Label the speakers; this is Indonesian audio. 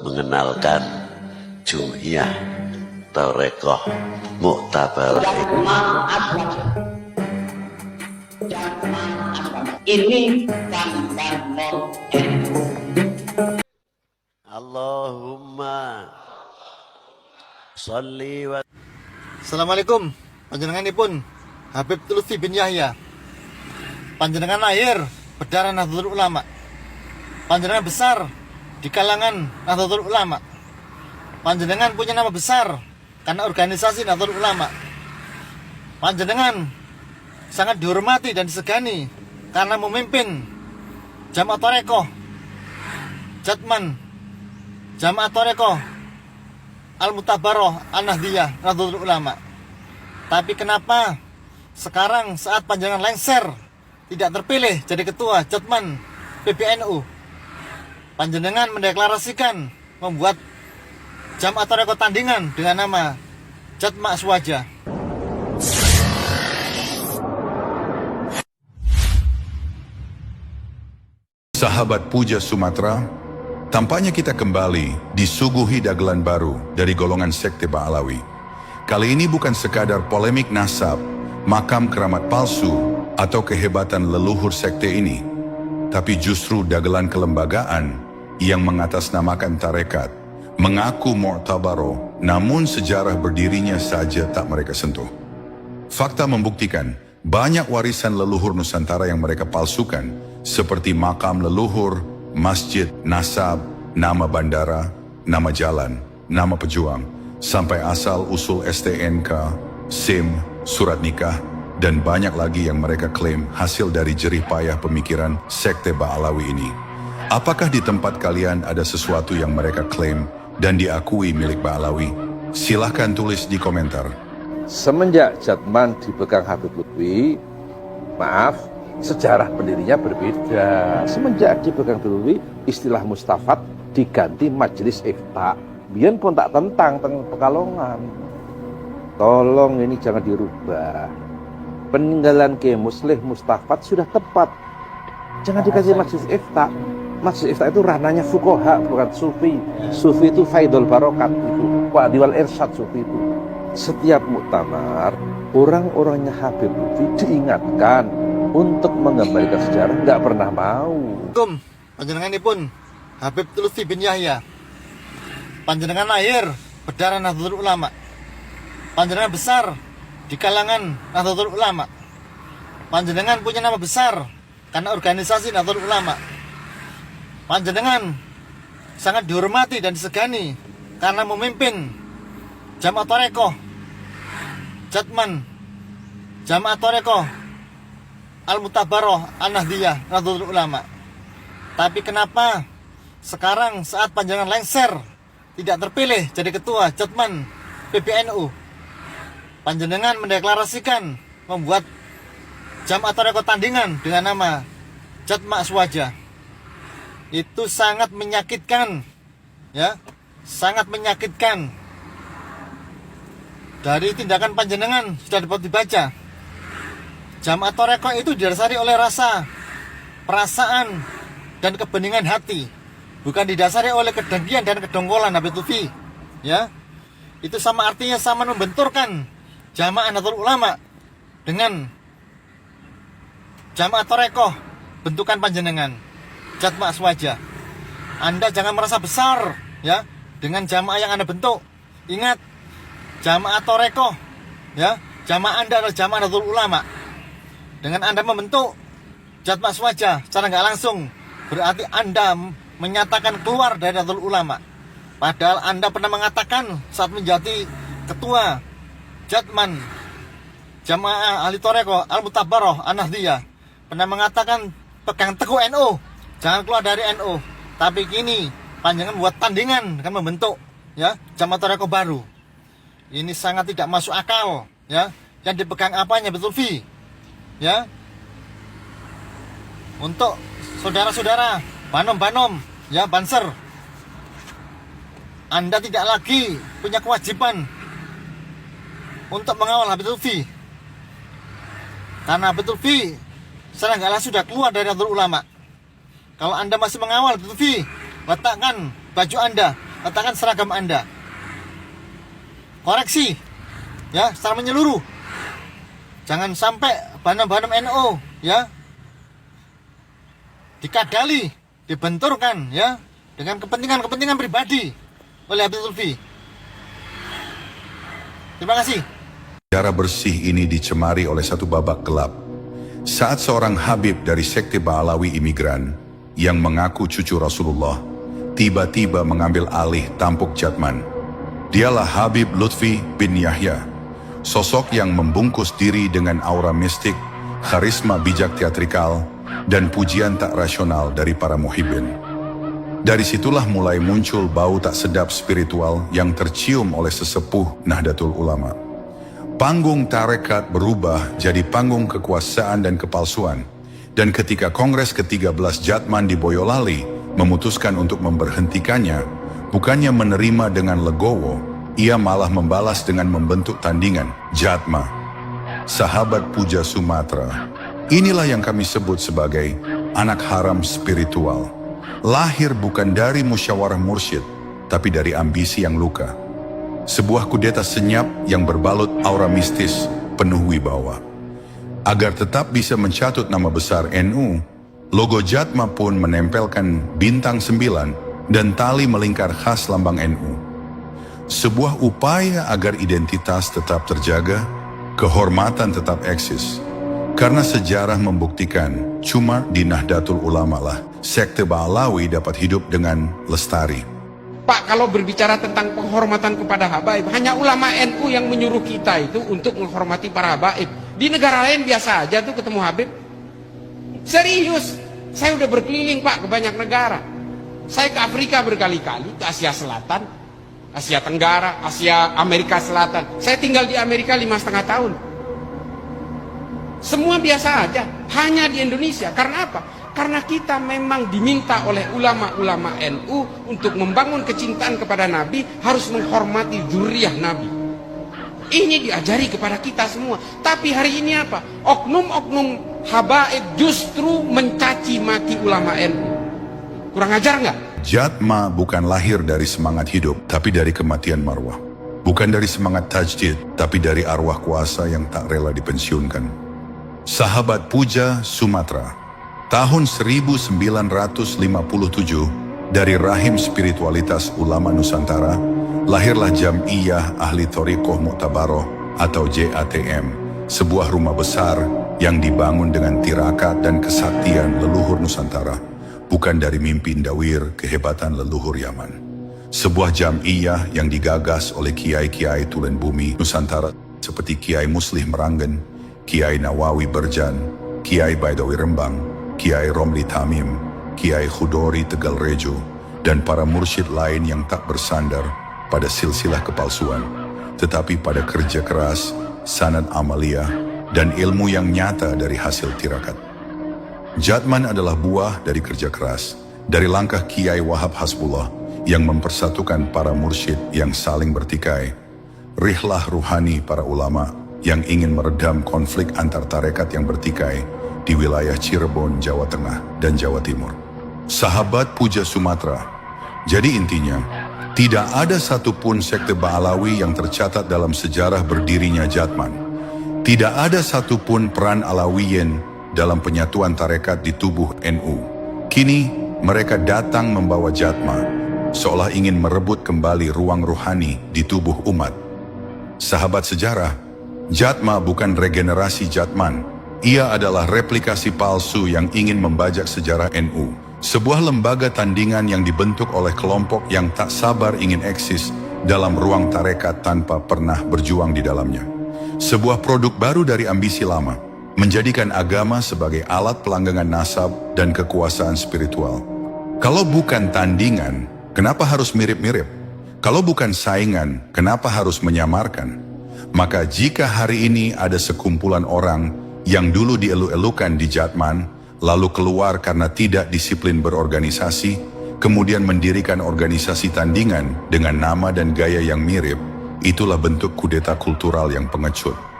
Speaker 1: mengenalkan Jum'iyah Tarekoh Muktabar.
Speaker 2: Ini tantangan
Speaker 1: Allahumma sholli wa.
Speaker 3: Assalamualaikum. Panjenenganipun Habib Lutfi bin Yahya. Panjenengan lahir berdarah Nahdlatul Ulama. Panjenengan besar di kalangan Nahdlatul Ulama. Panjenengan punya nama besar karena organisasi Nahdlatul Ulama. Panjenengan sangat dihormati dan disegani karena memimpin Jamaah Tarekoh Jatman, Jamaah Tarekoh Al-Mutabaroh An-Nahdiyah Nahdlatul Ulama. Tapi kenapa sekarang saat panjenengan lengser tidak terpilih jadi ketua Jatman PBNU, panjenengan mendeklarasikan membuat Jamaah Tarekoh tandingan dengan nama Jatma Aswaja.
Speaker 4: Sahabat Puja Sumatera, tampaknya kita kembali disuguhi dagelan baru dari golongan sekte Ba'alawi. Kali ini bukan sekadar polemik nasab, makam keramat palsu, atau kehebatan leluhur sekte ini, tapi justru dagelan kelembagaan yang mengatasnamakan tarekat, mengaku mu'tabaro, namun sejarah berdirinya saja tak mereka sentuh. Fakta membuktikan banyak warisan leluhur Nusantara yang mereka palsukan, seperti makam leluhur, masjid, nasab, nama bandara, nama jalan, nama pejuang, sampai asal-usul STNK, SIM, surat nikah, dan banyak lagi yang mereka klaim hasil dari jerih payah pemikiran sekte Ba'alawi ini. Apakah di tempat kalian ada sesuatu yang mereka klaim dan diakui milik Ba'alawi? Silahkan tulis di komentar.
Speaker 5: Semenjak Jatman dipegang Habib Lutfi, maaf, sejarah pendirinya berbeda. Semenjak dipegang Lutfi, istilah Mustafat diganti Majelis Ifta. Biar pun tak tentang Pekalongan. Tolong ini jangan dirubah. Peninggalan Kiai Muslih Mustafat sudah tepat. Jangan dikasih Majelis Ifta. Majelis Ifta itu ranahnya fuqaha, bukan sufi. Sufi itu faidul barokat itu. Wa'diwal irsyad sufi itu. Setiap muktamar, orang-orangnya Habib Lutfi diingatkan untuk mengembalikan sejarah, nggak pernah mau.
Speaker 3: Assalamualaikum. Panjenenganipun Habib Lutfi bin Yahya. Panjenengan lahir berdarah Nahdlatul Ulama. Panjenengan besar di kalangan Nahdlatul Ulama. Panjenengan punya nama besar karena organisasi Nahdlatul Ulama. Panjenengan sangat dihormati dan disegani karena memimpin Jamaah Tarekoh Jatman, Jamaah Tarekoh Al-Mutabaroh An-Nahdiyah Nahdlatul Ulama. Tapi kenapa sekarang saat panjenengan lengser tidak terpilih jadi ketua Jatman PBNU, panjenengan mendeklarasikan membuat Jamaah Tarekoh tandingan dengan nama Jatma Aswaja. Itu sangat menyakitkan, ya, sangat menyakitkan. Dari tindakan panjenengan sudah dapat dibaca, Jamaah Tarekoh itu didasari oleh rasa, perasaan, dan kebeningan hati, bukan didasari oleh kedengkian dan kedongkolan Habib Lutfi. Ya, itu sama artinya sama membenturkan Jamaah Nahdlatul Ulama dengan Jamaah Tarekoh bentukan panjenengan Jatma Aswaja. Anda jangan merasa besar, ya, dengan jamaah yang Anda bentuk. Ingat, Jamaah Tarekoh, ya, jamaah Anda adalah Jamaah Nahdlatul Ulama. Dengan Anda membentuk Jatma Aswaja secara nggak langsung, berarti Anda menyatakan keluar dari Nahdlatul Ulama. Padahal Anda pernah mengatakan saat menjadi ketua Jatman, Jamaah Ahli Tarekoh Al-Mutabaroh An-Nahdiyah, pernah mengatakan pegang teguh NU, jangan keluar dari NU. Tapi kini panjenengan buat tandingan kan membentuk, ya, Jamaah Tarekoh baru. Ini sangat tidak masuk akal, ya. Yang dipegang apanya Habib Lutfi, ya. Untuk saudara-saudara banom-banom, ya, banser, Anda tidak lagi punya kewajiban untuk mengawal Habib Lutfi, karena Habib Lutfi secara nggak langsung sudah keluar dari Nahdlatul Ulama. Kalau Anda masih mengawal Habib Lutfi, letakkan baju Anda letakkan seragam Anda. Koreksi, ya, secara menyeluruh. Jangan sampai Banem-banem NU, ya, dikadali, dibenturkan, ya, dengan kepentingan pribadi oleh Habib Lutfi. Terima kasih.
Speaker 4: Sejarah bersih ini dicemari oleh satu babak gelap. Saat seorang Habib dari sekte Ba'alawi imigran yang mengaku cucu Rasulullah tiba-tiba mengambil alih tampuk Jatman. Dialah Habib Lutfi bin Yahya, sosok yang membungkus diri dengan aura mistik, karisma bijak teatrikal, dan pujian tak rasional dari para muhibbin. Dari situlah mulai muncul bau tak sedap spiritual yang tercium oleh sesepuh Nahdlatul Ulama. Panggung tarekat berubah jadi panggung kekuasaan dan kepalsuan. Dan ketika Kongres ke-13 Jatman di Boyolali memutuskan untuk memberhentikannya, bukannya menerima dengan legowo, ia malah membalas dengan membentuk tandingan Jatma, sahabat puja Sumatera. Inilah yang kami sebut sebagai anak haram spiritual. Lahir bukan dari musyawarah mursyid, tapi dari ambisi yang luka. Sebuah kudeta senyap yang berbalut aura mistis penuh wibawa. Agar tetap bisa mencatut nama besar NU, logo Jatma pun menempelkan bintang 9 dan tali melingkar khas lambang NU. Sebuah upaya agar identitas tetap terjaga, kehormatan tetap eksis. Karena sejarah membuktikan cuma di Nahdlatul Ulama lah sekte Ba'alawi dapat hidup dengan lestari.
Speaker 6: Pak, kalau berbicara tentang penghormatan kepada habaib, hanya ulama NU yang menyuruh kita itu untuk menghormati para habaib. Di negara lain biasa aja tuh ketemu habib. Serius, saya udah berkeliling Pak ke banyak negara. Saya ke Afrika berkali-kali, ke Asia Selatan, Asia Tenggara, Asia Amerika Selatan. Saya tinggal di Amerika 5,5 tahun. Semua biasa aja, hanya di Indonesia. Karena apa? Karena kita memang diminta oleh ulama-ulama NU untuk membangun kecintaan kepada Nabi, harus menghormati dzurriyyah Nabi. Ini diajari kepada kita semua. Tapi hari ini apa? Oknum-oknum habaib justru mencaci maki ulama NU. Kurang ajar nggak?
Speaker 4: Jatma bukan lahir dari semangat hidup, tapi dari kematian marwah. Bukan dari semangat tajdid, tapi dari arwah kuasa yang tak rela dipensiunkan. Sahabat puja Sumatera. Tahun 1957, dari rahim spiritualitas ulama Nusantara, lahirlah Jam'iyah Ahli Thoriqoh Mu'tabaroh atau JATM, sebuah rumah besar yang dibangun dengan tirakat dan kesaktian leluhur Nusantara, bukan dari mimpi indawir kehebatan leluhur Yaman. Sebuah Jam'iyah yang digagas oleh kiai-kiai tulen bumi Nusantara seperti Kiai Muslih Meranggen, Kiai Nawawi Berjan, Kiai Baidawi Rembang, Kiai Romli Tamim, Kiai Khudori Tegal Rejo, dan para mursyid lain yang tak bersandar pada silsilah kepalsuan, tetapi pada kerja keras, sanad amaliyah, dan ilmu yang nyata dari hasil tirakat. Jatman adalah buah dari kerja keras, dari langkah Kiai Wahab Hasbullah yang mempersatukan para mursyid yang saling bertikai, rihlah ruhani para ulama yang ingin meredam konflik antar tarekat yang bertikai di wilayah Cirebon, Jawa Tengah, dan Jawa Timur. Sahabat puja Sumatera, jadi intinya, tidak ada satupun sekte Ba'alawi yang tercatat dalam sejarah berdirinya Jatman. Tidak ada satupun peran Alawiyin dalam penyatuan tarekat di tubuh NU. Kini, mereka datang membawa Jatma, seolah ingin merebut kembali ruang ruhani di tubuh umat. Sahabat sejarah, Jatma bukan regenerasi Jatman. Ia adalah replikasi palsu yang ingin membajak sejarah NU. Sebuah lembaga tandingan yang dibentuk oleh kelompok yang tak sabar ingin eksis dalam ruang tarekat tanpa pernah berjuang di dalamnya. Sebuah produk baru dari ambisi lama, menjadikan agama sebagai alat pelanggangan nasab dan kekuasaan spiritual. Kalau bukan tandingan, kenapa harus mirip-mirip? Kalau bukan saingan, kenapa harus menyamarkan? Maka jika hari ini ada sekumpulan orang yang dulu dielu-elukan di Jatman, lalu keluar karena tidak disiplin berorganisasi, kemudian mendirikan organisasi tandingan dengan nama dan gaya yang mirip, itulah bentuk kudeta kultural yang pengecut.